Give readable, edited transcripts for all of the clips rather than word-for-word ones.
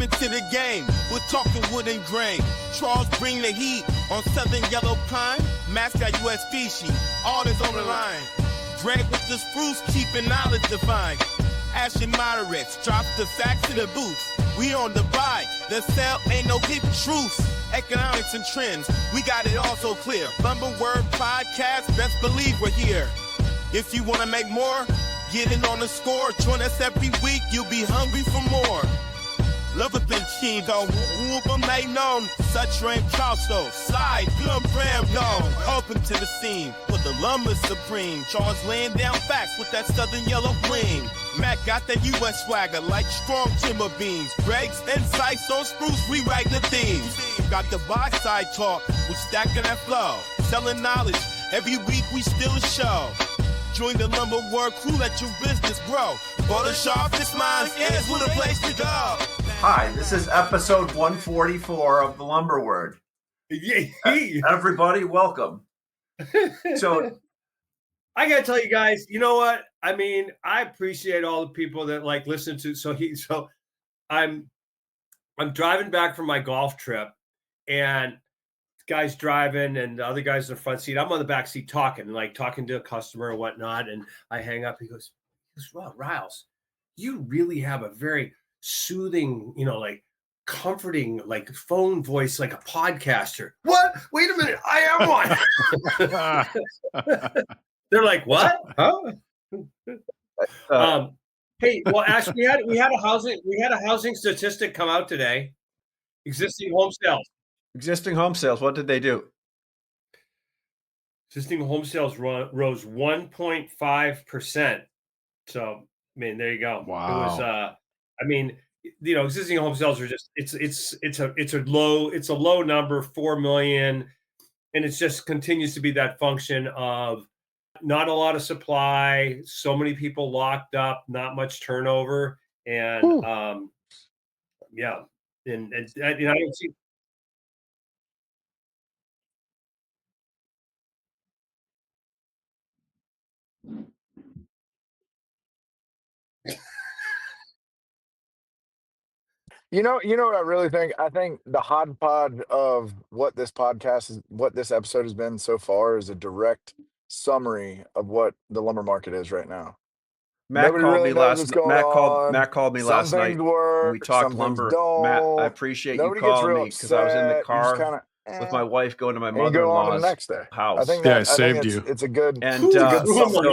into the game. We're talking wood and grain. Charles bring the heat on Southern Yellow Pine. Mascot U.S. species, all is on the line. Gregg with the spruce, keeping knowledge defined. Ash and moderates, drop the facts in the booth. We on the buy, the sell ain't no hidden truth. Economics and trends, we got it all so clear. Lumber Word Podcast, best believe we're here. If you wanna make more, get in on the score. Join us every week, you'll be hungry for more. Love it been keen, though. Whoop made known. Such rain Charleston. Slide, plum ram known. Open to the scene. For the lumber supreme. Charles laying down facts with that southern yellow bling. Mac got that U.S. swagger like strong timber beams. Gregg's insights on spruce, rewrite the themes. Got the buy side talk, we stacking that flow. Selling knowledge, every week we still a show. Join the Lumber Word crew, let your business grow. For the sharpest minds, here's what a place to go. Hi, this is episode 144 of the Lumber Word. Everybody, welcome. So, I gotta tell you guys, you know what? I mean, I appreciate all the people that like listen to. So I'm driving back from my golf trip, and guy's driving, and the other guy's in the front seat. I'm on the back seat talking to a customer and whatnot. And I hang up. He goes, "Wow, Riles, you really have a very soothing, like comforting, like phone voice, like a podcaster." What? Wait a minute, I am one. They're like, what? Huh? Hey, well, Ash, we had a housing statistic come out today. Existing home sales. What did they do? Existing home sales rose 1.5%. So, I mean, there you go. Wow. It was, existing home sales are just it's a low number, 4 million, and it just continues to be that function of not a lot of supply, so many people locked up, not much turnover, and and I don't see. You know what I really think? I think the hodgepodge of what this episode has been so far is a direct summary of what the lumber market is right now. Matt Nobody called really me knows last. what's going Matt on. called me Some last things night. work, We talked some lumber. things don't. Matt, I appreciate Nobody you gets calling real me because I was in the upset. You just car kinda, with my wife going to my and you go on to the mother-in-law's next day. house. I think I saved you. it's a good, And it's a good Threw him summary the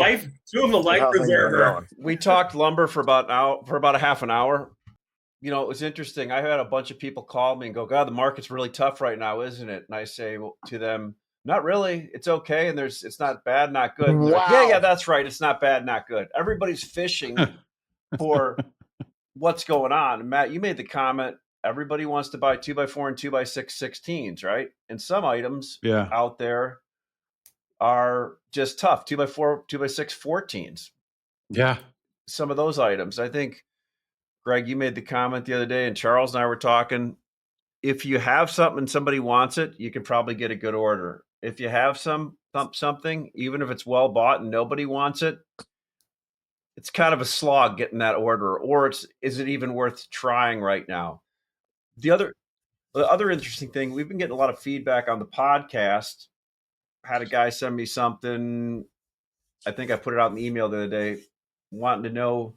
life of how things are preserver. going. we talked lumber for about a half an hour. It was interesting. I had a bunch of people call me and go, "God, the market's really tough right now, isn't it?" And I say to them, "Not really. It's okay. And it's not bad, not good." And they're like, Wow. yeah, that's right. It's not bad, not good. Everybody's fishing for what's going on. And Matt, you made the comment, everybody wants to buy 2x4 and 2x6 16s, right? And some items out there are just tough. 2x4, 2x6 14s. Yeah. Some of those items. I think, Gregg, you made the comment the other day, and Charles and I were talking. If you have something and somebody wants it, you can probably get a good order. If you have something, even if it's well bought and nobody wants it, it's kind of a slog getting that order. Or is it even worth trying right now? The other interesting thing, we've been getting a lot of feedback on the podcast. Had a guy send me something. I think I put it out in the email the other day, wanting to know.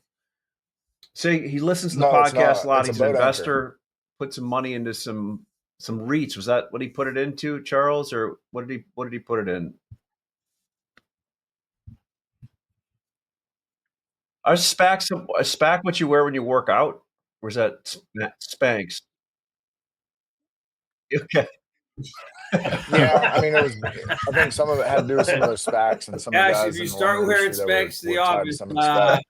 Say he listens to the podcast a lot. He's an investor. Put some money into some REITs. Was that what he put it into, Charles, or what did he put it in? Are SPAC what you wear when you work out, or is that Spanx? Okay. Yeah, I mean, I think some of it had to do with some of those SPACs and some of the guys. If you start wearing SPACs to the office,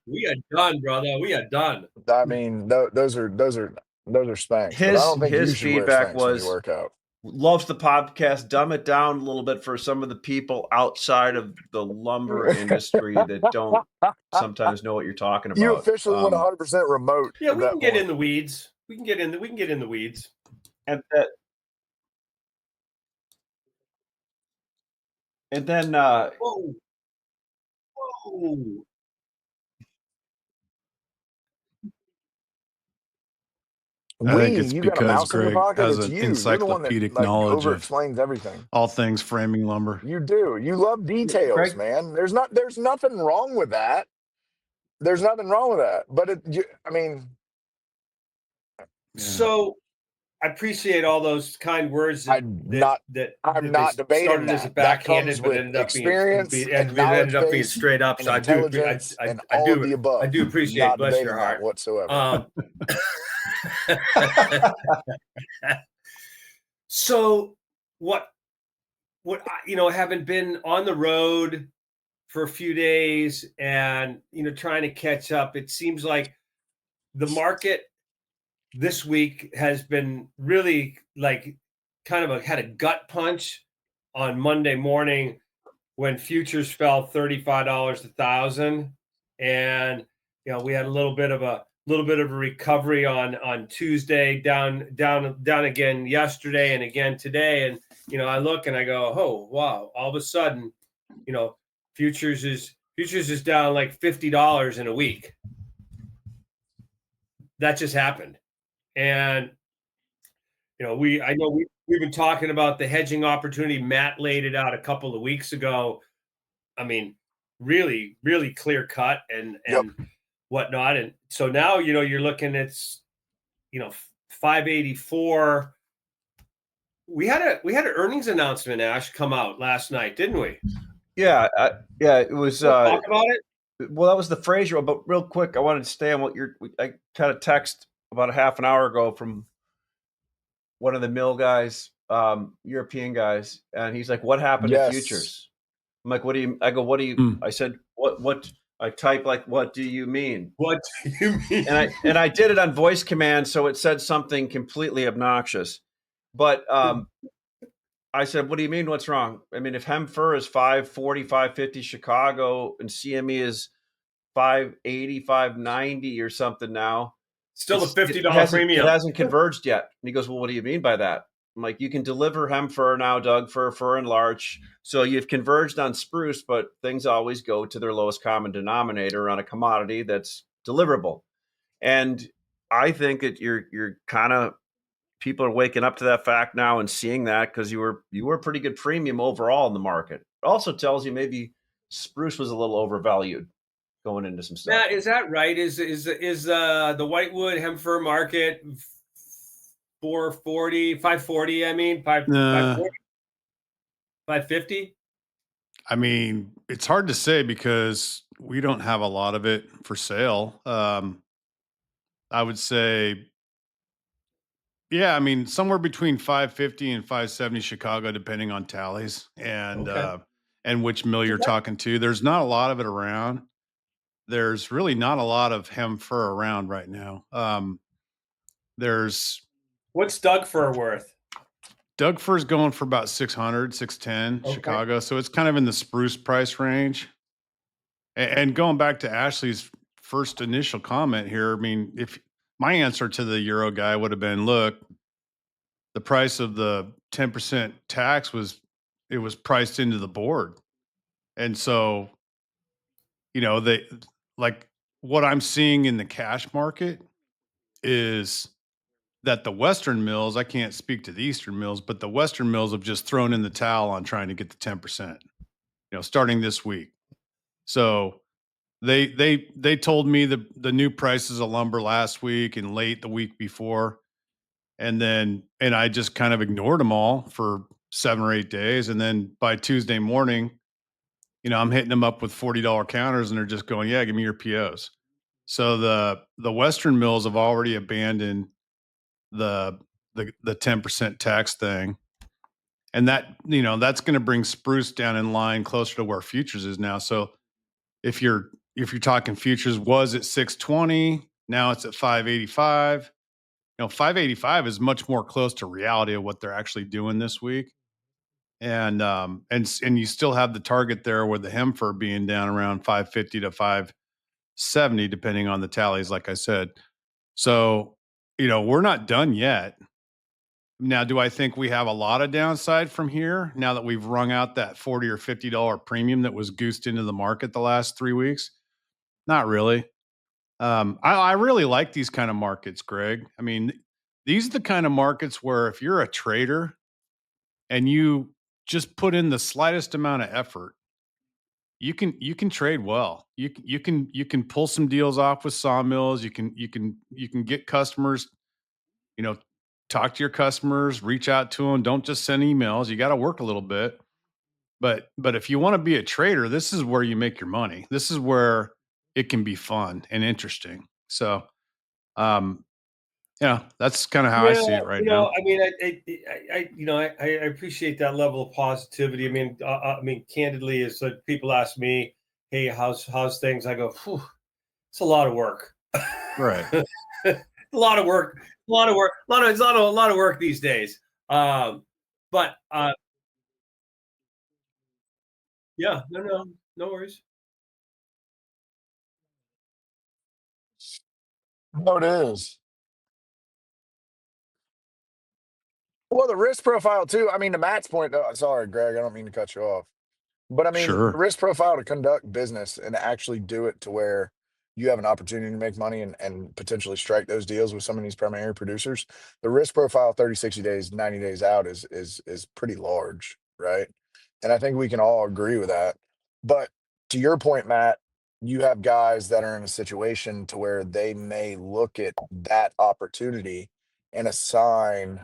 we are done, brother. We are done. I mean, those are SPACs. His feedback was, work out. Loves the podcast. Dumb it down a little bit for some of the people outside of the lumber industry that don't sometimes know what you're talking about. You officially went 100% remote. Yeah, we can get in the weeds. We can get in the weeds. And then whoa. I think it's You got a because mouse in your Greg pocket? has It's an you. You're the one that encyclopedic like knowledge over of explains everything. all things framing lumber. You do. You love details, Greg? man. There's nothing wrong with that. There's nothing wrong with that. But I mean, So I appreciate all those kind words that I'm that not that, I'm that not they debating started as a that. That backhanded, comes but with ended up being experience and it ended knowledge up being base straight up. and So intelligence and I all of the do above. appreciate. Not Bless your debating that heart. whatsoever. So what having been on the road for a few days and trying to catch up, it seems like the market this week has been really like kind of had a gut punch on Monday morning when futures fell $35 a thousand, and we had a little bit of a recovery on Tuesday, down again yesterday and again today, and I look and I go, oh wow, all of a sudden futures is down like $50 in a week. That just happened. And we've been talking about the hedging opportunity. Matt laid it out a couple of weeks ago. I mean, really, really clear cut and Yep. whatnot. And so now, you're looking at, 584. We had an earnings announcement, Ash, come out last night, didn't we? Yeah, it was. Talk about it. Well, that was the Fraser, but real quick, I wanted to stay on what I kind of text about a half an hour ago from one of the mill guys, European guys, and he's like, "What happened to futures?" I'm like, "What do you?" I go, "What do you?" I said, "What?" I type like, "What do you mean?" What do you mean? And I did it on voice command, so it said something completely obnoxious. But I said, "What do you mean? What's wrong?" I mean, if Hem-Fir is 540, 550 Chicago, and CME is 580, 590 or something now, still the $50 premium. It hasn't converged yet. And he goes, "Well, what do you mean by that?" I'm like, "You can deliver Hem-Fir now, Doug, fir and larch. So you've converged on spruce, but things always go to their lowest common denominator on a commodity that's deliverable." And I think that you're kind of, people are waking up to that fact now and seeing that, because you were a pretty good premium overall in the market. It also tells you maybe spruce was a little overvalued going into some stuff. Matt, is that right? Is the whitewood Hem-Fir market 540? I mean, 540, 550. I mean, it's hard to say because we don't have a lot of it for sale. I would say, yeah, I mean, somewhere between 550 and 570 Chicago, depending on tallies and which mill you're talking to. There's not a lot of it around. There's really not a lot of Hem-Fir around right now. What's Doug Fir worth? Doug Fir's going for about 600, 610 Chicago. So it's kind of in the spruce price range. And going back to Ashley's first initial comment here, I mean, if my answer to the Euro guy would have been, look, the price of the 10% tax was priced into the board. And so, like what I'm seeing in the cash market is that the Western mills, I can't speak to the Eastern mills, but the Western mills have just thrown in the towel on trying to get the 10%, starting this week. So they told me the new prices of lumber last week and late the week before. And I just kind of ignored them all for 7 or 8 days. And then by Tuesday morning, I'm hitting them up with $40 counters and they're just going, yeah, give me your POs. So the Western mills have already abandoned the 10% tax thing. And that, that's going to bring spruce down in line closer to where futures is now. So if you're talking futures was at 620, now it's at 585. 585 is much more close to reality of what they're actually doing this week. And you still have the target there with the Hem-Fir being down around 550 to 570, depending on the tallies, like I said. So, we're not done yet. Now, do I think we have a lot of downside from here now that we've wrung out that $40 or $50 premium that was goosed into the market the last 3 weeks? Not really. I really like these kind of markets, Greg. I mean, these are the kind of markets where if you're a trader and you just put in the slightest amount of effort, you can trade well. You can pull some deals off with sawmills. You can get customers, talk to your customers, reach out to them. Don't just send emails. You got to work a little bit. But if you want to be a trader, this is where you make your money. This is where it can be fun and interesting. So, that's kind of how I see it right now. I mean, I appreciate that level of positivity. I mean, candidly, it's like people ask me, "Hey, how's things?" I go, "Phew, it's a lot of work." Right. A lot of work. A lot of work. It's not a lot of work these days. But yeah, no worries. No, it is. Well, the risk profile too. I mean, to Matt's point, though, sorry, Greg, I don't mean to cut you off. But I mean, the Sure. risk profile to conduct business and actually do it to where you have an opportunity to make money and potentially strike those deals with some of these primary producers. The risk profile 30, 60 days, 90 days out is pretty large, right? And I think we can all agree with that. But to your point, Matt, you have guys that are in a situation to where they may look at that opportunity and assign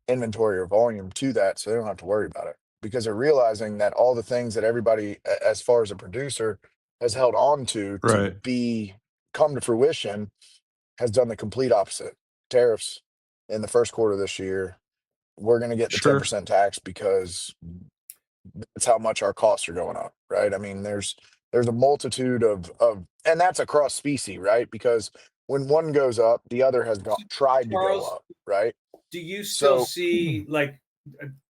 inventory or volume to that so they don't have to worry about it because they're realizing that all the things that everybody as far as a producer has held on to Right. be come to fruition has done the complete opposite. Tariffs in the first quarter of this year, we're going to get the Sure. 10% tax because that's how much our costs are going up, right? I mean, there's a multitude of and that's across species, right? Because when one goes up, the other has tried to go Charles, up, right? do you still So see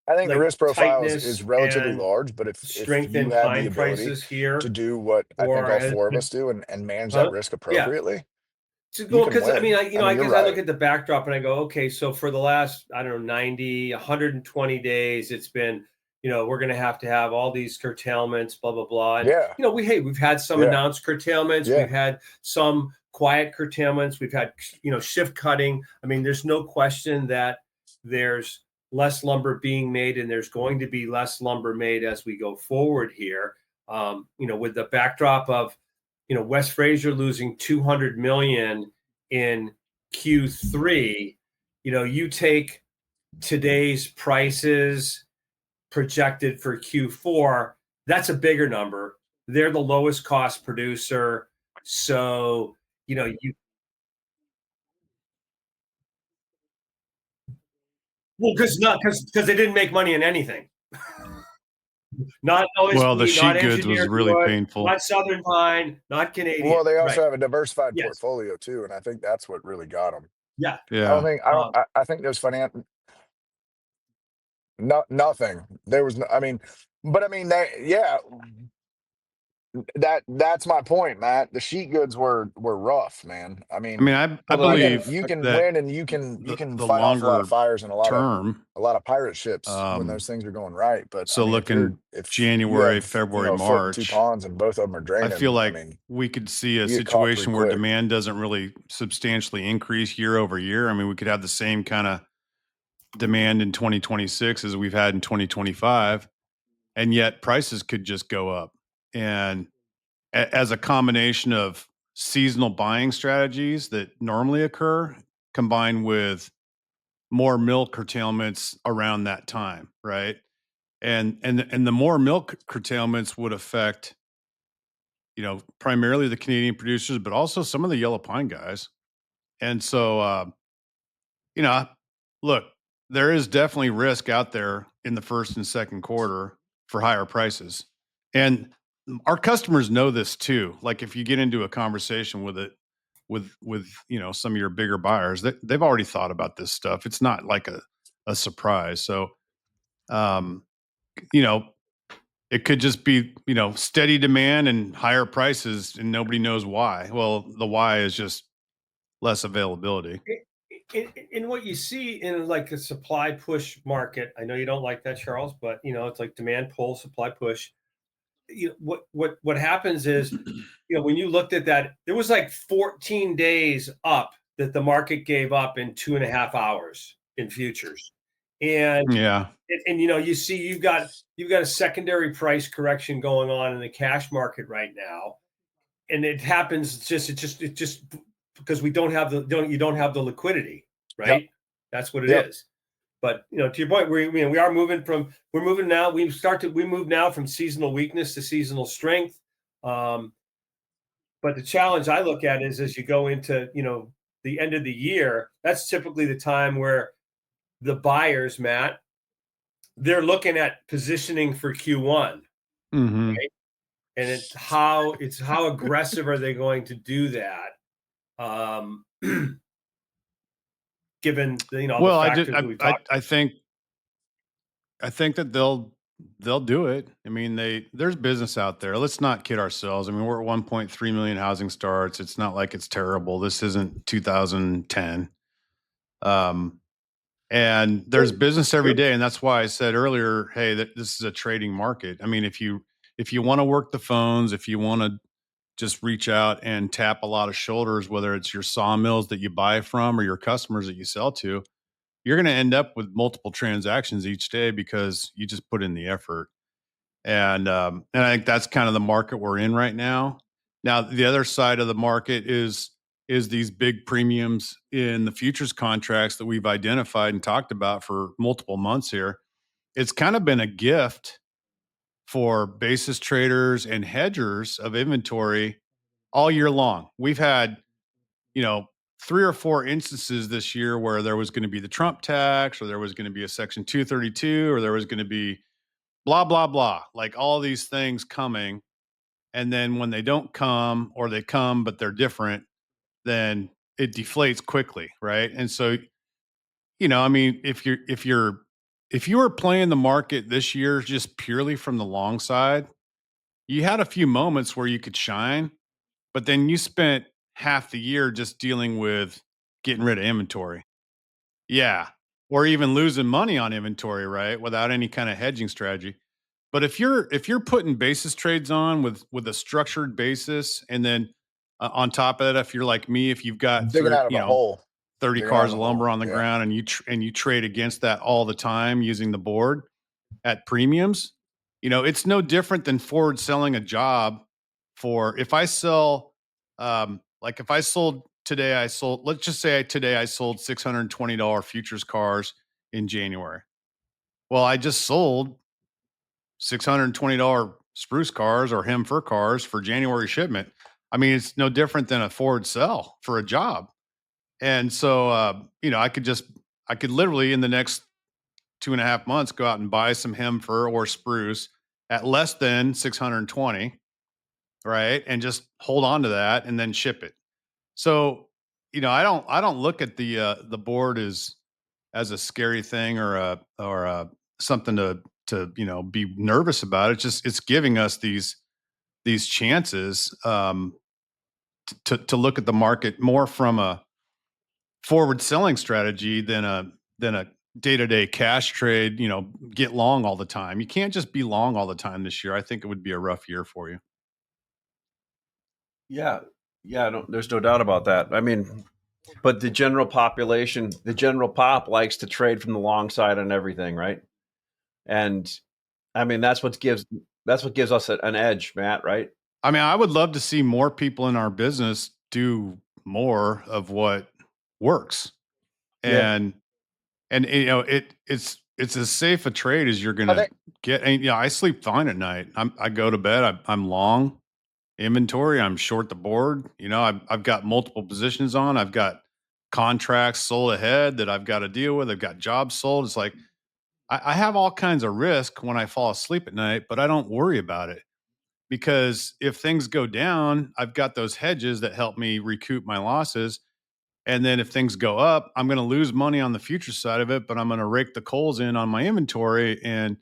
I think the risk profile is tightness relatively and large, but if strength you in have the pine ability prices here, to do what I think or all has four of been, us do and manage that huh? risk Yeah. appropriately, you Well, can because win. I You're guess I look right. at the backdrop and I go, okay, so for the last, I don't know, 90, 120 days, it's been, we're going to have all these curtailments, blah, blah, blah. And, Yeah. we've had some Yeah. announced curtailments. Yeah. We've had some quiet curtailments. We've had, shift cutting. I mean, there's no question that there's less lumber being made and there's going to be less lumber made as we go forward here. With the backdrop of, West Fraser losing 200 million in Q3, you take today's prices projected for Q4, that's a bigger number. They're the lowest cost producer. So, because they didn't make money in anything. Not Well, the OSB, not sheet goods was engineered really wood, painful. not Southern pine, not Canadian. Well, they also Right. have a diversified Yes. portfolio too, and I think that's what really got them. Yeah. Yeah. I think those nothing. There was no, that's my point, Matt. The sheet goods were rough, man. I mean, I Well, I got believe you can that win and you can the fight off a lot of longer fires and a lot term, of pirate ships when those things are going right. But I so mean, looking if you January, have February, a foot and two March, ponds and both of them are I draining, feel I like mean, we could see a you get caught pretty situation where quick. demand doesn't really substantially increase year over year. I mean, we could have the same kind of demand in 2026 as we've had in 2025, and yet prices could just go up. And as a combination of seasonal buying strategies that normally occur combined with more milk curtailments around that time, right? And the more milk curtailments would affect, primarily the Canadian producers, but also some of the yellow pine guys. And so, you know, look, there is definitely risk out there in the first and second quarter for higher prices. And our customers know this too. Like if you get into a conversation with it, with some of your bigger buyers, they've already thought about this stuff. It's not like a surprise. So, um, you know, it could just be, steady demand and higher prices and nobody knows why. Well, the why is just less availability. In what you see in like a supply push market, I know you don't like that, Charles, but it's like demand pull, supply push. What happens is, when you looked at that, there was like 14 days up that the market gave up in 2.5 hours in futures. And Yeah. you know, you see you've got a secondary price correction going on in the cash market right now. And it happens just because you don't have the liquidity, right? Yep. That's what it Yep. is. But you know, to your point, we're moving now. We move now from seasonal weakness to seasonal strength. But the challenge I look at is as you go into, you know, the end of the year, that's typically the time where the buyers, Matt, they're looking at positioning for Q1, Mm-hmm. right? And it's how aggressive are they going to do that? Given the, you know, Well, the factors that we talked. I think that they'll do it. I mean, there's business out there. Let's not kid ourselves. I mean, we're at 1.3 million housing starts. It's not like it's terrible. This isn't 2010. And there's business every day, and that's why I said earlier, hey, that this is a trading market. I mean, if you want to work the phones, if you want to just reach out and tap a lot of shoulders, whether it's your sawmills that you buy from or your customers that you sell to, you're going to end up with multiple transactions each day because you just put in the effort. And I think that's kind of the market we're in right now. Now, the other side of the market is these big premiums in the futures contracts that we've identified and talked about for multiple months here. It's kind of been a gift for basis traders and hedgers of inventory all year long. We've had, you know, 3 or 4 instances this year where there was going to be the Trump tax, or there was going to be a Section 232, or there was going to be blah, blah, blah, like all these things coming. And then when they don't come, or they come, but they're different, then it deflates quickly. Right. And so, you know, I mean, if you were playing the market this year just purely from the long side, you had a few moments where you could shine, but then you spent half the year just dealing with getting rid of inventory. Yeah. Or even losing money on inventory, right? Without any kind of hedging strategy. But if you're putting basis trades on with a structured basis, and then on top of that, if you're like me, if you've got Digging out of a hole. 30 Digging cars out of of a lumber hole. on the Yeah. ground, and you trade against that all the time using the board at premiums, you know, it's no different than forward selling a job. For if I sell, like if I sold today, let's just say today I sold $620 futures cars in January. Well, I just sold $620 spruce cars or Hem-Fir cars for January shipment. I mean, it's no different than a forward sell for a job. And so, you know, I could literally in the next 2.5 months go out and buy some Hem-Fir or spruce at less than 620, right? And just hold on to that and then ship it. So, you know, I don't look at the board as a scary thing or a something to, you know, be nervous about. It's giving us these chances to look at the market more from a forward selling strategy than a day-to-day cash trade, you know, get long all the time. You can't just be long all the time this year. I think it would be a rough year for you. Yeah. Yeah. No, there's no doubt about that. I mean, but the general population, the general pop likes to trade from the long side on everything, right? And I mean, that's what gives us an edge, Matt, right? I mean, I would love to see more people in our business do more of what works. Yeah. And you know, it's as safe a trade as you're I gonna think get. And you know, I sleep fine at night. I go to bed. I'm long inventory. I'm short the board. You know, I've got multiple positions on. I've got contracts sold ahead that I've got to deal with. I've got jobs sold. It's like I have all kinds of risk when I fall asleep at night, but I don't worry about it because if things go down, I've got those hedges that help me recoup my losses. And then if things go up, I'm going to lose money on the future side of it, but I'm going to rake the coals in on my inventory. And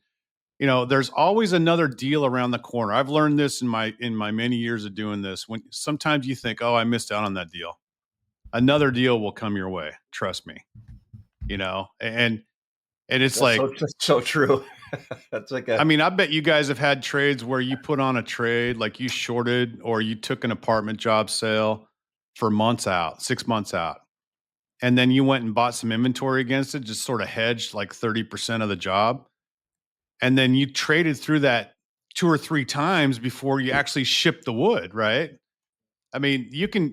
you know, there's always another deal around the corner. I've learned this in my many years of doing this. When sometimes you think, "Oh, I missed out on that deal," another deal will come your way. Trust me. You know, and it's That's like, so true. That's like I mean, I bet you guys have had trades where you put on a trade, like you shorted or you took an apartment job sale for months out, 6 months out. and then you went and bought some inventory against it, just sort of hedged like 30% of the job. And then you traded through that 2 or 3 times before you actually shipped the wood, right? I mean, you can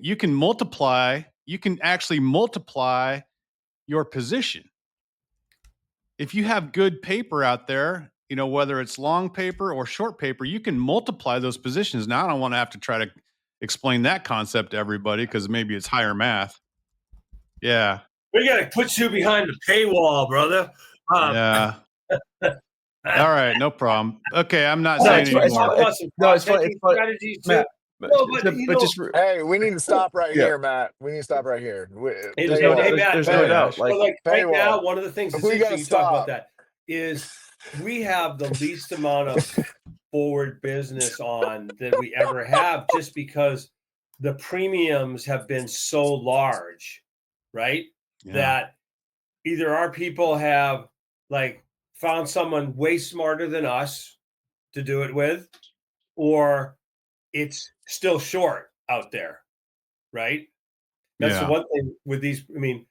actually multiply your position. If you have good paper out there, you know, whether it's long paper or short paper, you can multiply those positions. Now, I don't want to have to try to explain that concept to everybody because maybe it's higher math. Yeah. We got to put you behind the paywall, brother. Yeah. All right, no problem. Okay, I'm not No, saying let's anymore. talk about some No, it's fine. prospecting It's fine. strategies too. Matt, No, but you know, Hey, we need to stop right Yeah. here, Matt. We need to stop right here. Hey, There's hey, no- hey, there's- Matt, there's Matt, no doubt. but like right paywall. now, one of the things that's We gotta interesting you talk about stop. that is we have the least amount of forward business on that we ever have, just because the premiums have been so large, right? Yeah. That either our people have like found someone way smarter than us to do it with, or it's still short out there, right? That's the Yeah. one thing with these. I mean,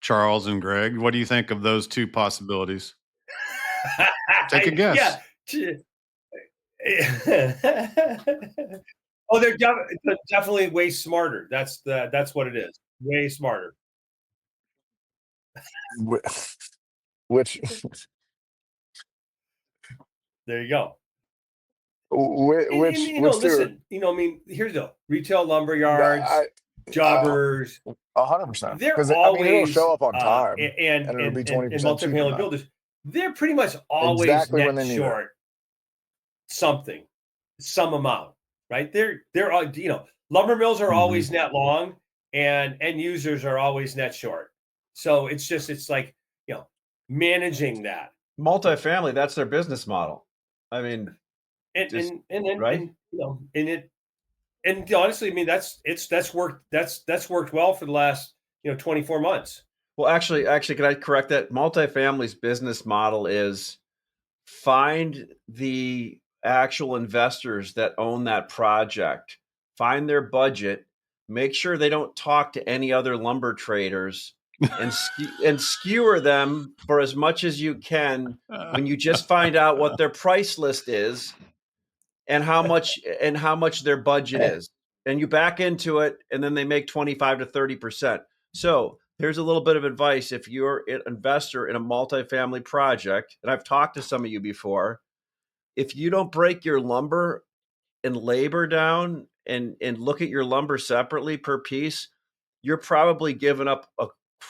Charles and Greg, what do you think of those two possibilities? Take a guess. Yeah. Oh, they're definitely way smarter. That's what it is. Way smarter. Which There you go. which And, you know, which two? listen, you know, I mean, here's the retail lumber yards, jobbers. 100%. They're Because always it'll show up on time, and it'll be 20% cheaper multifamily than that. builders. They're pretty much always Exactly when net they need short something, some amount, right? They're all, you know, lumber mills are Mhm. always net long, and end users are always net short. So it's like, you know, managing that. Multifamily, that's their business model. I mean, And Just- and right? and you know, and honestly, I mean, that's worked well for the last, you know, 24 months. well, actually, can I correct that? Multifamily's business model is find the actual investors that own that project, find their budget, make sure they don't talk to any other lumber traders, and skewer them for as much as you can when you just find out what their price list is and how much their budget is, and you back into it, and then they make 25 to 30%. So here's a little bit of advice. If you're an investor in a multifamily project, and I've talked to some of you before, if you don't break your lumber and labor down and look at your lumber separately per piece, you're probably giving up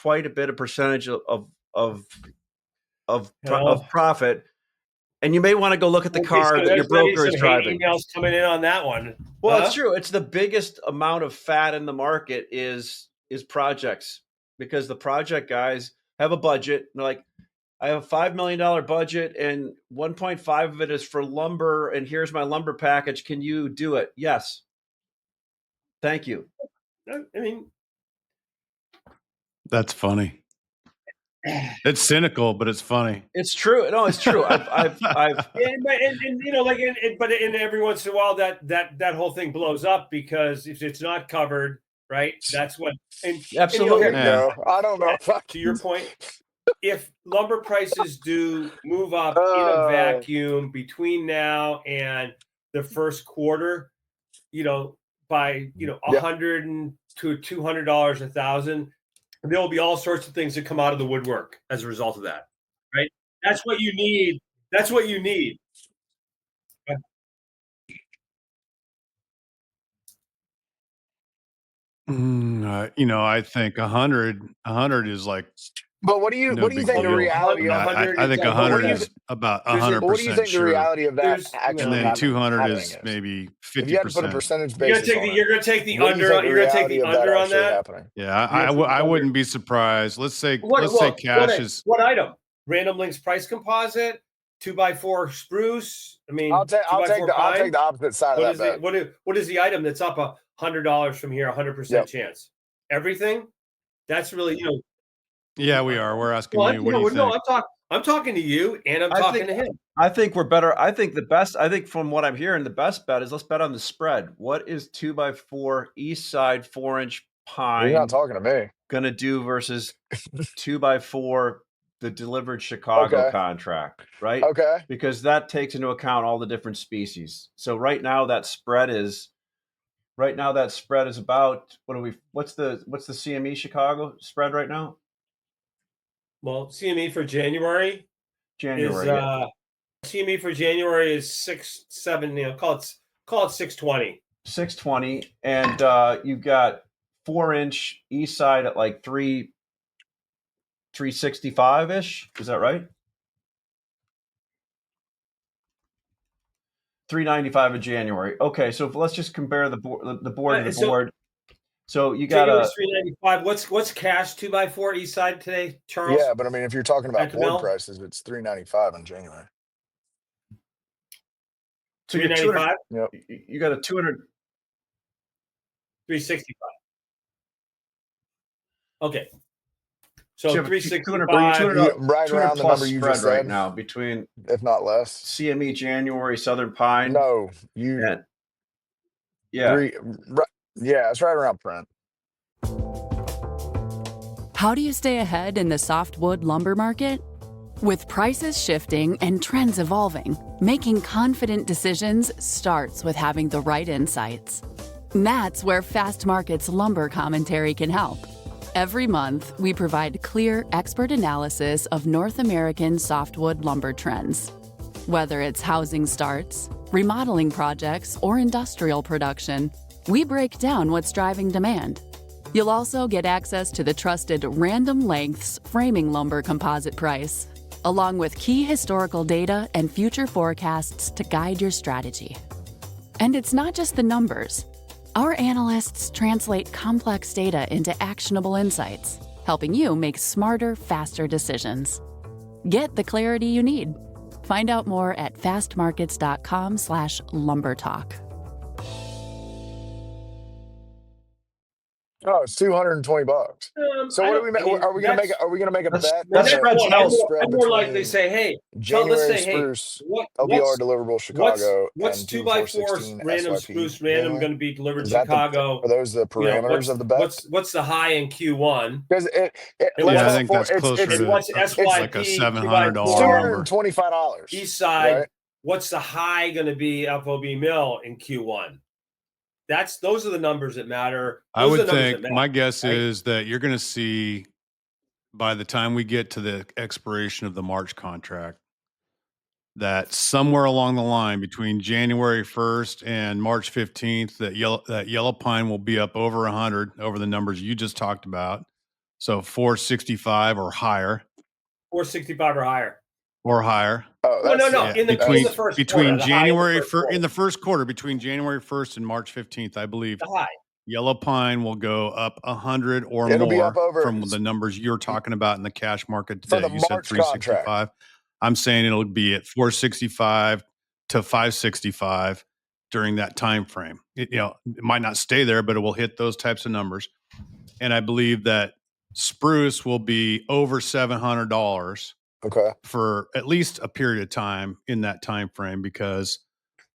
quite a bit of percentage of profit. And you may want to go look at the car that your broker is driving. Emails coming in on that one. Well, it's true. It's the biggest amount of fat in the market is projects, because the project guys have a budget. They're like, I have a $5 million budget and 1.5 of it is for lumber, and here's my lumber package. Can you do it? Yes. Thank you. I mean, That's funny. It's cynical, but it's funny. It's true. No, it's true. I've and you know, like, but every once in a while that whole thing blows up, because if it's not covered, right? That's what. Absolutely. And, you know, I don't know. to your point, if lumber prices do move up in a vacuum between now and the first quarter, you know, by, you know, $100 to $200, $1,000, there will be all sorts of things that come out of the woodwork as a result of that, right? That's what you need. That's what you need. You know, I think 100 is like. But what do you no what do you big think the deal. reality of? I think 100 is about 100% What do you think the sure. reality of that actually And then happening 200 is? is maybe 50%. If you had to put a percentage You're basis on it, going to take the what do you under. think the You're going to take reality the of that under on actually that. happening? Yeah, I wouldn't be surprised. Let's say cash is what item? Random Links price composite, 2x4 spruce. I mean, I'll take the opposite side of that bet. What is the item that's up $100 from here? 100% chance. Everything. That's really, you know. Yeah, we are. We're asking you. What do you think? No, I'm talking to you, and I'm talking to him. I think we're better. I think from what I'm hearing, the best bet is let's bet on the spread. What is 2x4 east side 4-inch pine? You're not talking to me. going to do versus 2x4, the delivered Chicago contract, right? Okay. Because that takes into account all the different species. So right now that spread is about, what's the CME Chicago spread right now? Well, CME for January is CME for January is 6-7, call it 620. 620, and you've got 4-inch east side at like 365-ish. Is that right? 395 in January. Okay, so let's just compare the board to the board. So you got January's 395. What's cash 2x4 east side today, Charles? Yeah, but I mean, if you're talking about board prices, it's 395 in January. 395. Yep. You got a 200. 365. Okay. So you have 365. Right around the number you just said right now between, if not less. CME January Southern Pine. No, yeah. Yeah, it's right around print. How do you stay ahead in the softwood lumber market? With prices shifting and trends evolving, making confident decisions starts with having the right insights. That's where Fast Market's lumber commentary can help. Every month, we provide clear, expert analysis of North American softwood lumber trends. Whether it's housing starts, remodeling projects, or industrial production, we break down what's driving demand. You'll also get access to the trusted Random Lengths framing lumber composite price, along with key historical data and future forecasts to guide your strategy. And it's not just the numbers. Our analysts translate complex data into actionable insights, helping you make smarter, faster decisions. Get the clarity you need. Find out more at fastmarkets.com/lumbertalk. Oh, it's $220. So what are we gonna make a bet? That spread's I'd more likely say, hey, January spruce, LBR deliverable Chicago. What's 2x4 random spruce random going to be delivered Chicago? Are those the parameters of the bet? What's the high in Q1? Because I think that's closer to what's SYP, like a $700 $225 $225 east side. Right? What's the high going to be FOB mill in Q1? Those are the numbers that matter. I would think my guess is that you're going to see by the time we get to the expiration of the March contract, that somewhere along the line between January 1st and March 15th, that yellow pine will be up over 100 over the numbers you just talked about. So 465 or higher. 465 or higher. Or higher. Oh, no. Yeah. In the first between quarter, January in the first quarter, between January 1st and March 15th, I believe. The high. Yellow pine will go up 100 or It'll more be up over, from the numbers you're talking about in the cash market for today. the You said March 365. contract. I'm saying it'll be at 465 to 565 during that time frame. It might not stay there, but it will hit those types of numbers. And I believe that spruce will be over $700 for at least a period of time in that time frame because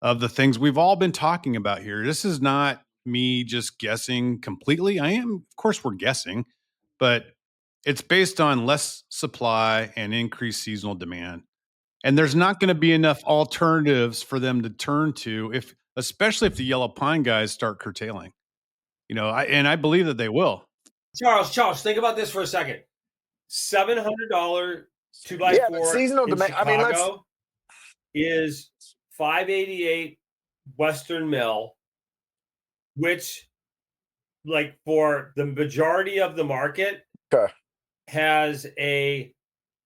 of the things we've all been talking about here. This is not me just guessing completely. Of course we're guessing, but it's based on less supply and increased seasonal demand. And there's not going to be enough alternatives for them to turn to, especially if the yellow pine guys start curtailing. I believe that they will. Charles, think about this for a second. $700 2x4 seasonal in demand. Chicago is $588 Western Mill, which, like, for the majority of the market, has a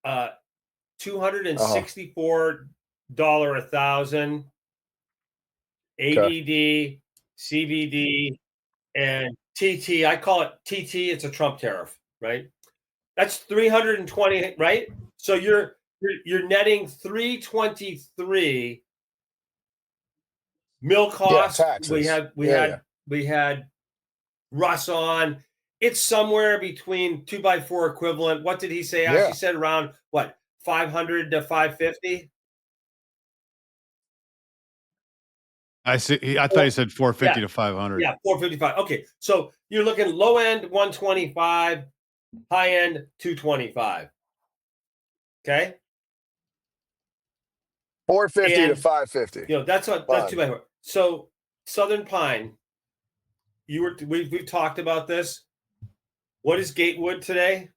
$264 1,000 ADD, CVD, and TT. I call it TT. It's a Trump tariff, right? That's 320, right? So you're netting 323 mill cost. We had Russ on. It's somewhere between 2x4 equivalent. What did he say? He said around what, 500 to 550. I see. I thought he said 450 to 500. Yeah, 455. Okay, so you're looking low end 125, high end 225. Okay. 450 to And, 550. that's what that's too bad. So Southern Pine, we've talked about this. What is Gatewood today?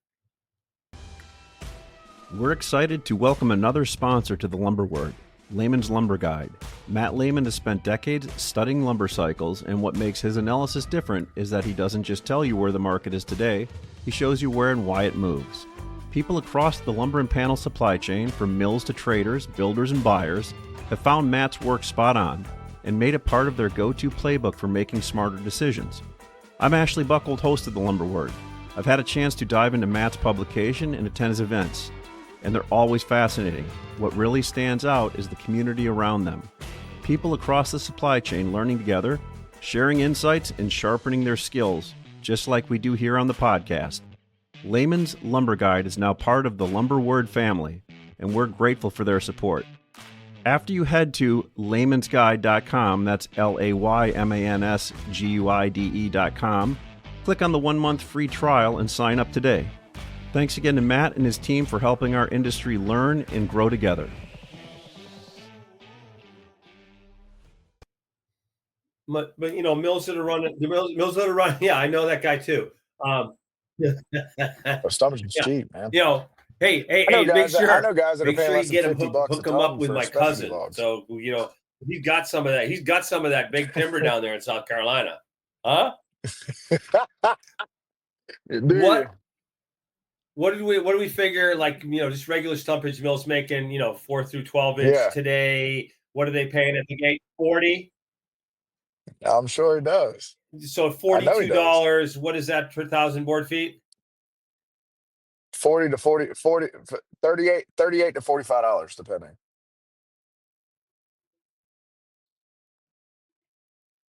We're excited to welcome another sponsor to the Lumber Word, Lehman's Lumber Guide. Matt Lehman has spent decades studying lumber cycles, and what makes his analysis different is that he doesn't just tell you where the market is today, he shows you where and why it moves. People across the lumber and panel supply chain, from mills to traders, builders, and buyers, have found Matt's work spot on and made it part of their go-to playbook for making smarter decisions. I'm Ashley Buckold, host of the Lumber Word. I've had a chance to dive into Matt's publication and attend his events, and they're always fascinating. What really stands out is the community around them. People across the supply chain learning together, sharing insights, and sharpening their skills, just like we do here on the podcast. Lehman's Lumber Guide is now part of the Lumber Word family, and we're grateful for their support. After you head to laymansguide.com, that's LAYMANSGUIDE.com, click on the 1-month free trial and sign up today. Thanks again to Matt and his team for helping our industry learn and grow together. But mills that are running, mills that are running. Yeah, I know that guy too. Stumpage is cheap, man. Hey, I know make guys that are make paying sure you less get than him $50 hook a him up ton with for my specialty cousin. logs. So he's got some of that. He's got some of that big timber down there in South Carolina, huh? Dude, What do we figure? Like just regular stumpage mills making 4 through 12 inch Yeah. today. What are they paying at the gate? 40. I'm sure he does. So I know he $42. What is that per 1,000 board feet? 38 to $45, depending.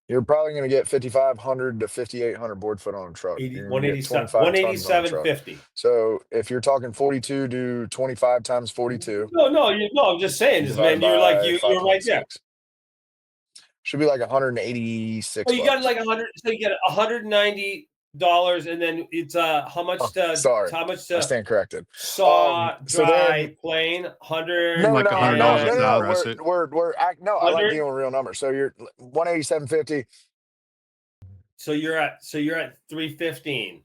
You're probably going to get 5,500 to 5,800 board foot on a truck. You're going to get 25 tons on a truck. 187.50. So if you're talking 42 to 25 times 42. No. I'm just saying, man. You're right there. Should be like 186. Well, you got like 100. So you get $190, and then it's how much? Sorry, how much? I stand corrected. Saw, so dry, then, plain, 100. No, like $100 a thousand. I like dealing with real numbers. So you're 187.50. So you're at 315.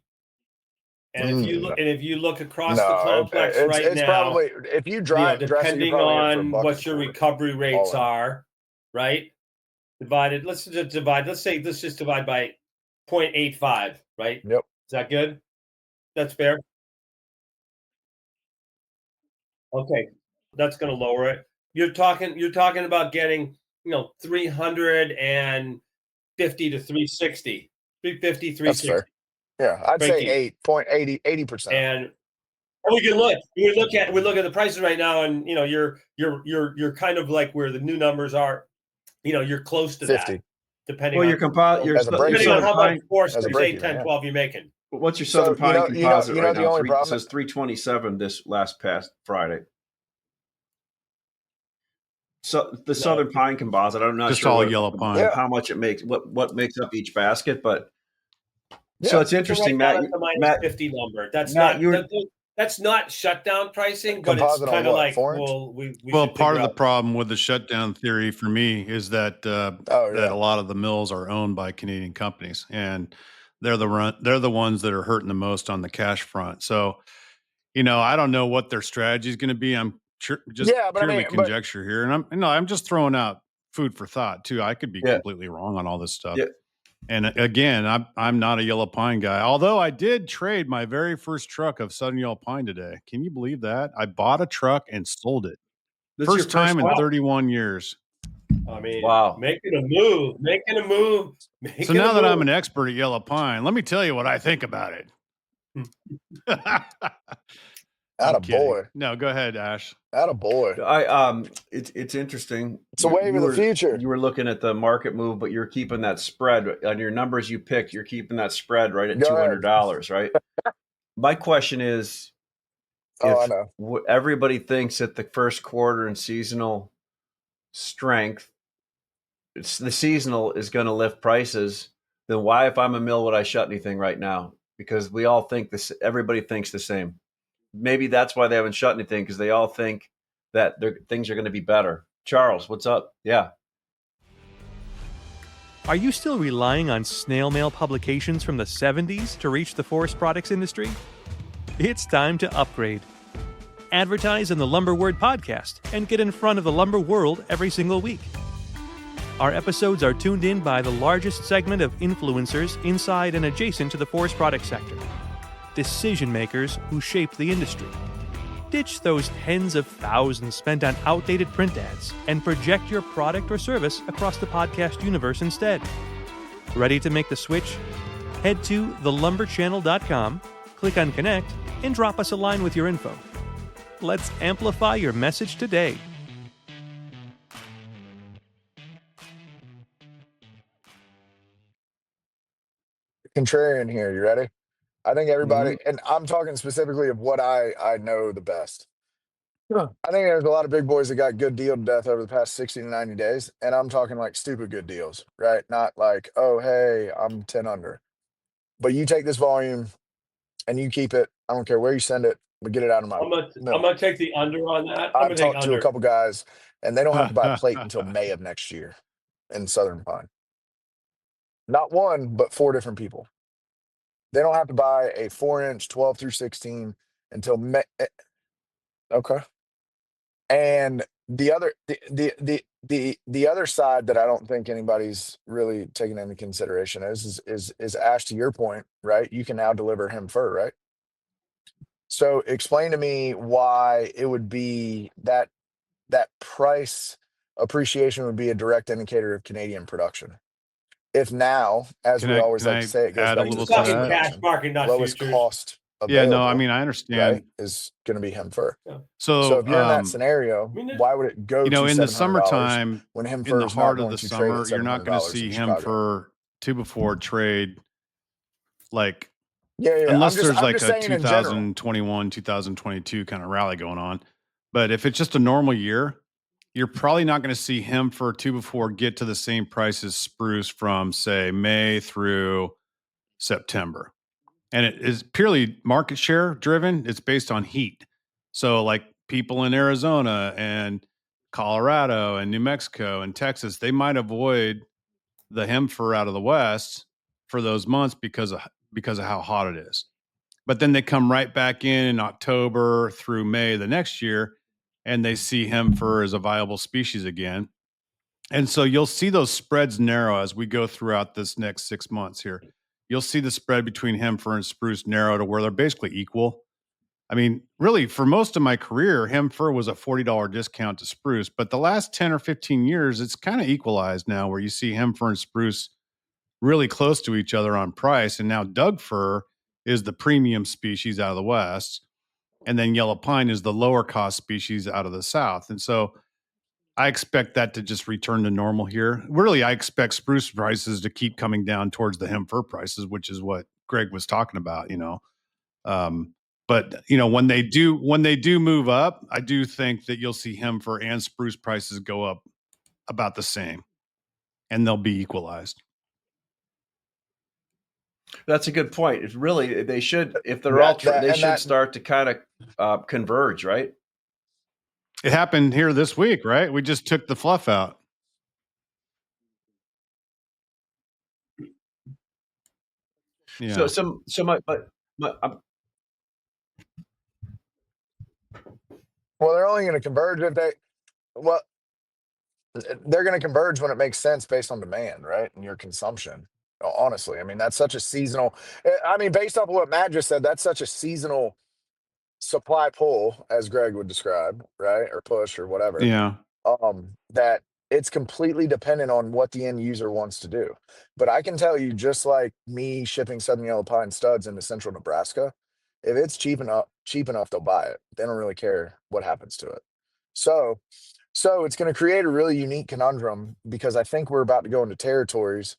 And if you look across the complex it's now, probably, if you drive, depending on what your recovery rates are, right? Divided. Let's just divide by 0.85, right? Yep. Is that good? That's fair. Okay, that's going to lower it. You're talking about getting 350 to 360, 350, 360. That's fair. Yeah, I'd say 80%. And we look at the prices right now, and you're kind of like where the new numbers are. You're close to 50. that, depending Well, on depending on how much 4, 6, 8, 10, yeah. 12 you're making. What's your Southern Pine composite right now? Only problem, it says 327 this past Friday. So the Southern Pine composite, I'm not just sure all yellow pine. How much it makes, what makes up each basket, but so it's interesting, so right Matt. Matt, 50 number. That's not shutdown pricing, but it's kind of like part of the problem with the shutdown theory for me is that that a lot of the mills are owned by Canadian companies, and they're the ones that are hurting the most on the cash front. So, I don't know what their strategy is going to be. I'm purely conjecture here, and I'm just throwing out food for thought too. I could be completely wrong on all this stuff. Yeah. And again, I'm not a yellow pine guy, although I did trade my very first truck of Southern Yellow Pine today. Can you believe that? I bought a truck and sold it. First time in 31 years. I mean, wow. Making a move. So now that I'm an expert at yellow pine, let me tell you what I think about it. Attaboy. No, go ahead, Ash. Attaboy. It's interesting. It's a wave of the future. You were looking at the market move, but you're keeping that spread on your numbers you picked. You're keeping that spread right at $200, right? My question is, if everybody thinks that the first quarter and seasonal strength, the seasonal is going to lift prices, then why, if I'm a mill, would I shut anything right now? because we all think this. Everybody thinks the same. Maybe that's why they haven't shut anything, because they all think that things are going to be better. Charles, what's up? Yeah. Are you still relying on snail mail publications from the 70s to reach the forest products industry? It's time to upgrade. Advertise in the Lumber Word podcast and get in front of the lumber world every single week. Our episodes are tuned in by the largest segment of influencers inside and adjacent to the forest product sector. Decision makers who shape the industry. Ditch those tens of thousands spent on outdated print ads and project your product or service across the podcast universe instead. Ready to make the switch? Head to thelumberchannel.com, click on Connect, and drop us a line with your info. Let's amplify your message today. Contrarian here. You ready? I think everybody, and I'm talking specifically of what I know the best. I think there's a lot of big boys that got good deal to death over the past 60 to 90 days. And I'm talking like stupid good deals, right? Not like, oh, hey, I'm 10 under. But you take this volume and you keep it. I don't care where you send it, but get it out of my I'm gonna take the under on that. I've talked to a couple guys, and they don't have to buy plate until May of next year in Southern Pine. Not one, but 4 different people. They don't have to buy a 4-inch 12 through 16 until May. Okay. And the other side that I don't think anybody's really taking into consideration is Ash, to your point, right? You can now deliver Hem-Fir, right? So explain to me why it would be that price appreciation would be a direct indicator of Canadian production. If now, as we always like to say, it goes back to the cash market, not lowest futures. Cost available. Yeah, no, I mean, I understand. Right, is going to be Hem-Fir. Yeah. So if you're in that scenario, why would it go? You know, to in the $700 summertime, when in Hem-Fir the is heart not of the going to trade summer, at you're not going to $700 see in Chicago? Hem-Fir 2 before trade, like Yeah. unless I'm there's like just a saying in general. 2021, 2022 kind of rally going on. But if it's just a normal year, you're probably not going to see Hem-Fir 2 before get to the same price as spruce from, say, May through September. And it is purely market share driven. It's based on heat. So like people in Arizona and Colorado and New Mexico and Texas, they might avoid the Hem-Fir out of the West for those months because of how hot it is. But then they come right back in October through May the next year, and they see Hem-Fir as a viable species again. And so you'll see those spreads narrow as we go throughout this next 6 months here. You'll see the spread between Hem-Fir and spruce narrow to where they're basically equal. I mean, really, for most of my career, Hem-Fir was a $40 discount to spruce. But the last 10 or 15 years, it's kind of equalized now, where you see Hem-Fir and spruce really close to each other on price. And now Doug fir is the premium species out of the West. And then yellow pine is the lower cost species out of the South. And so I expect that to just return to normal here. Really, I expect spruce prices to keep coming down towards the Hem-Fir prices, which is what Gregg was talking about, you know. But you know, when they do move up, I do think that you'll see Hem-Fir and spruce prices go up about the same, and they'll be equalized. That's a good point. It's really, they should, if they're they should start to kind of converge, right? It happened here this week, right? We just took the fluff out. Yeah. So my well, they're only going to converge if they're going to converge when it makes sense based on demand, right? And your consumption. Honestly, I mean, that's such a seasonal. I mean, based off of what Matt just said, that's such a seasonal supply pull, as Gregg would describe, right? Or push or whatever. Yeah. That it's completely dependent on what the end user wants to do. But I can tell you, just like me shipping Southern Yellow Pine studs into central Nebraska, if it's cheap enough, they'll buy it. They don't really care what happens to it. So it's going to create a really unique conundrum, because I think we're about to go into territories,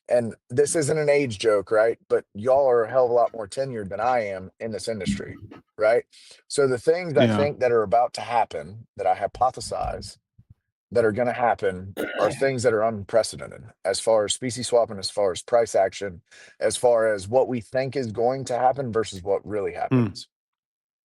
and this isn't an age joke, right? But y'all are a hell of a lot more tenured than I am in this industry, right? So the things I think that are about to happen, that I hypothesize, that are going to happen are things that are unprecedented as far as species swapping, as far as price action, as far as what we think is going to happen versus what really happens.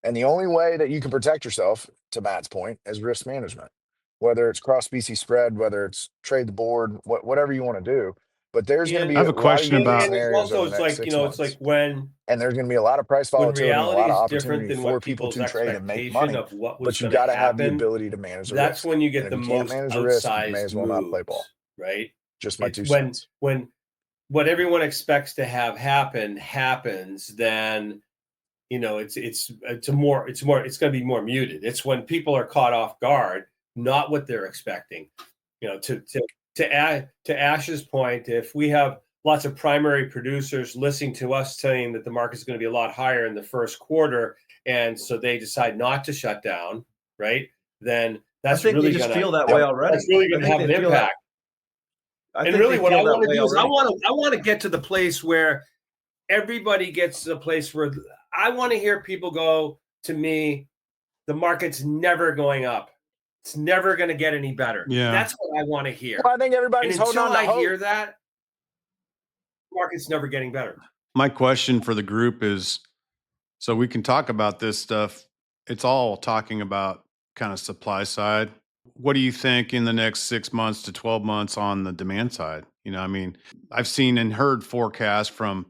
And the only way that you can protect yourself, to Matt's point, is risk management, whether it's cross species spread, whether it's trade the board, whatever you want to do. But there's going to be I have a a lot of question unique about- and it's scenarios also, over the next 6 months. it's like when And there's going to be a lot of price when volatility and a reality lot of is different opportunity than for what people people's to trade and make expectation money. of what was But you going to got to have the happen, ability to manage the that's risk. when you And get if the you can't most manage the risk, you may outsized as well not play ball. moves, right? Just my It's 2 when cents. what everyone expects to have happen happens, then it's going to be more muted. It's when people are caught off guard, not what they're expecting. To Ash's point, if we have lots of primary producers listening to us saying that the market's going to be a lot higher in the first quarter, and so they decide not to shut down, right? Then that's I think really they just going feel that way already. That's really going to have an impact. I And think really, they what I feel that want to way do is I already. want to get to the place where everybody gets to the place where I want to hear people go to me, the market's never going up. It's never going to get any better. Yeah. That's what I want to hear. Well, I think And everybody's holding until on to I hope. hear that, the market's never getting better. My question for the group is, so we can talk about this stuff. It's all talking about kind of supply side. What do you think in the next 6 months to 12 months on the demand side? I mean, I've seen and heard forecasts from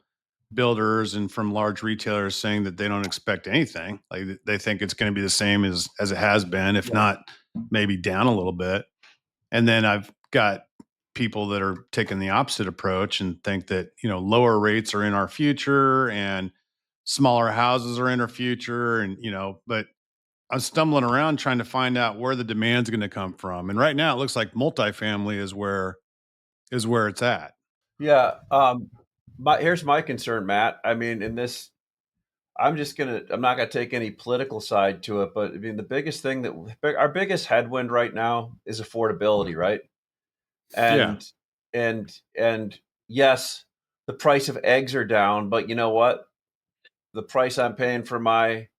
builders and from large retailers saying that they don't expect anything. Like they think it's going to be the same as it has been, if not maybe down a little bit. And then I've got people that are taking the opposite approach and think that, lower rates are in our future and smaller houses are in our future. And, but I'm stumbling around trying to find out where the demand's going to come from. And right now it looks like multifamily is where it's at. Yeah. Here's my concern, Matt. I mean, I'm not going to take any political side to it, but I mean, the biggest thing our biggest headwind right now is affordability, right? And yes, the price of eggs are down, but you know what? The price I'm paying for my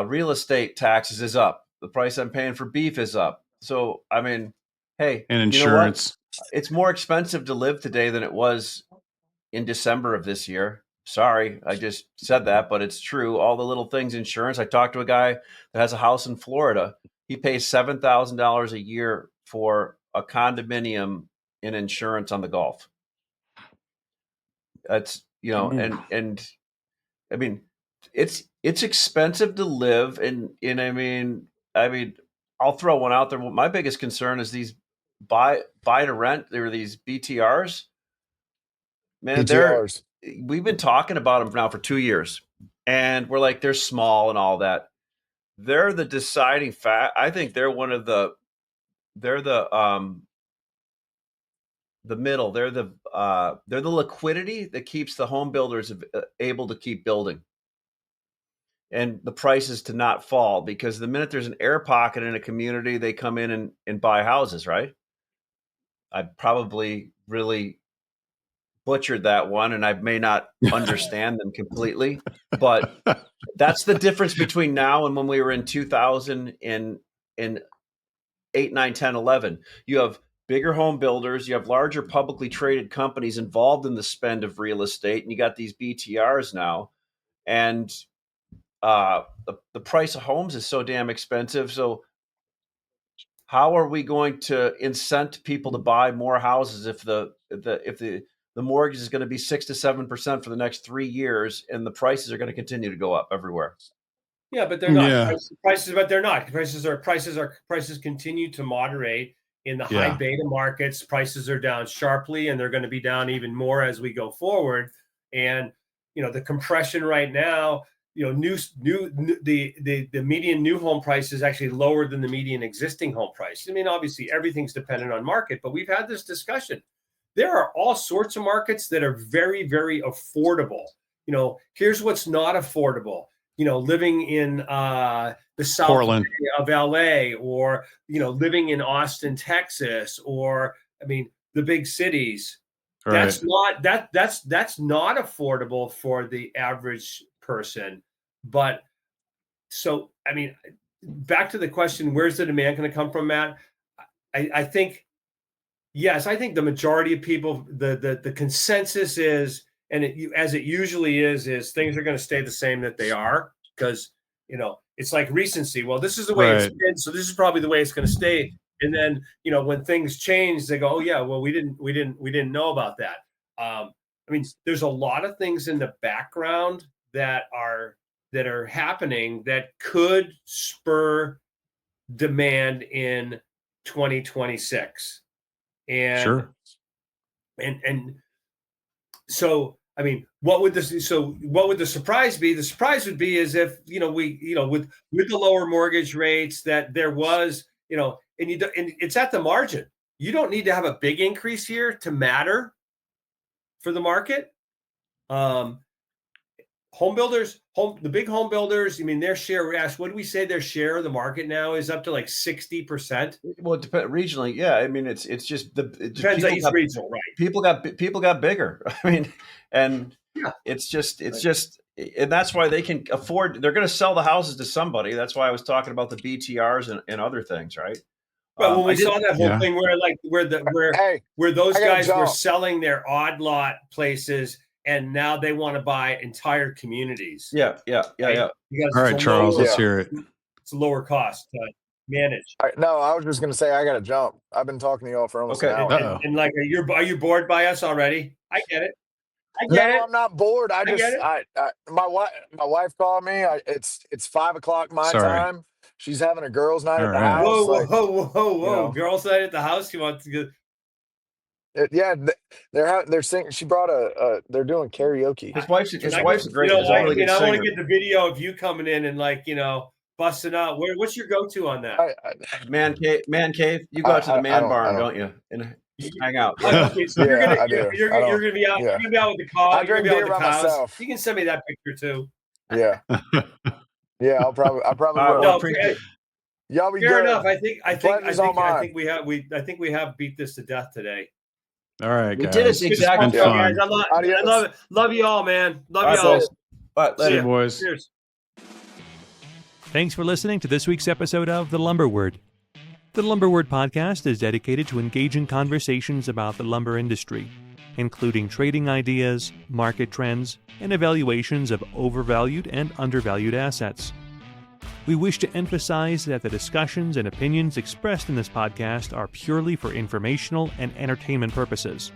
real estate taxes is up. The price I'm paying for beef is up. So, I mean, hey, And you know what? insurance. It's more expensive to live today than it was in December of this year. Sorry, I just said that, but it's true. All the little things, insurance. I talked to a guy that has a house in Florida. He pays $7,000 a year for a condominium in insurance on the Gulf. That's, and I mean, it's expensive to live, and I mean, I'll throw one out there. My biggest concern is these buy to rent. There are these BTRs. Man, PTRs. we've been talking about them now for 2 years, and we're like, they're small and all that. They're the deciding fact. I think they're the middle. They're the liquidity that keeps the home builders able to keep building and the prices to not fall, because the minute there's an air pocket in a community, they come in and buy houses, right? I probably really butchered that one, and I may not understand them completely, but that's the difference between now and when we were in 2008, 9, 10, 11. You have bigger home builders, you have larger publicly traded companies involved in the spend of real estate, and you got these BTRs now. And the price of homes is so damn expensive. So how are we going to incent people to buy more houses if the mortgage is going to be 6 to 7% for the next 3 years, and the prices are going to continue to go up everywhere? Yeah, but they're not. Yeah. Prices, but they're not. Prices continue to moderate in the high beta markets. Prices are down sharply, and they're going to be down even more as we go forward. And the compression right now, the median new home price is actually lower than the median existing home price. I mean, obviously everything's dependent on market, but we've had this discussion. There are all sorts of markets that are very, very affordable. Here's what's not affordable. Living in the south Portland of LA, or, living in Austin, Texas, or, the big cities. Right. That's not affordable for the average person. But so, back to the question, where's the demand going to come from, Matt? I think, yes, I think the majority of people, the consensus is, and as it usually is things are going to stay the same that they are, because, it's like recency. Well, this is the way it's been, so this is probably the way it's going to stay. And then, when things change, they go, oh yeah, well, we didn't know about that. I mean, there's a lot of things in the background that are happening that could spur demand in 2026. And Sure. And so, I mean, what would the surprise be? The surprise would be is if, with the lower mortgage rates, that there was, and it's at the margin. You don't need to have a big increase here to matter for the market. The big home builders, I mean, their share, what do we say their share of the market now is up to like 60%? Well, it depends regionally. Yeah. I mean, it's just it depends on each regional, right? People got bigger. I mean, and it's just, and that's why they can afford, they're going to sell the houses to somebody. That's why I was talking about the BTRs and other things, right? But when we saw that whole thing where those guys were selling their odd lot places, and now they want to buy entire communities. Yeah. Because all right, Charles, let's hear it. It's a lower cost to manage. No, I was just going to say I got to jump. I've been talking to y'all for almost an hour. And like, are you bored by us already? I get it. I'm not bored. My wife called me. It's 5:00 my time. She's having a girls' night at the house. Whoa! Girls' night at the house. You want to go? They're singing. She brought they're doing karaoke. His wife's a great. I want to get the video of you coming in and busting out. What's your go-to on that? Man cave. You go out to the barn, don't you? And hang out. Okay, so you're gonna be out. Yeah. You're gonna be out with the cows. I drink beer by myself. You can send me that picture too. Yeah. Yeah, I'll probably will. No, y'all be fair good. enough. I think we have beat this to death today. All right, guys. We did it exactly. Guys. I love it. Love you all, man. Love you all. Bye, see you, boys. Cheers. Thanks for listening to this week's episode of The Lumber Word. The Lumber Word podcast is dedicated to engaging conversations about the lumber industry, including trading ideas, market trends, and evaluations of overvalued and undervalued assets. We wish to emphasize that the discussions and opinions expressed in this podcast are purely for informational and entertainment purposes.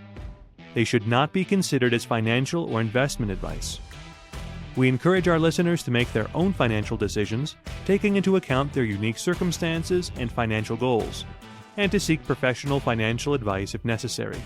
They should not be considered as financial or investment advice. We encourage our listeners to make their own financial decisions, taking into account their unique circumstances and financial goals, and to seek professional financial advice if necessary.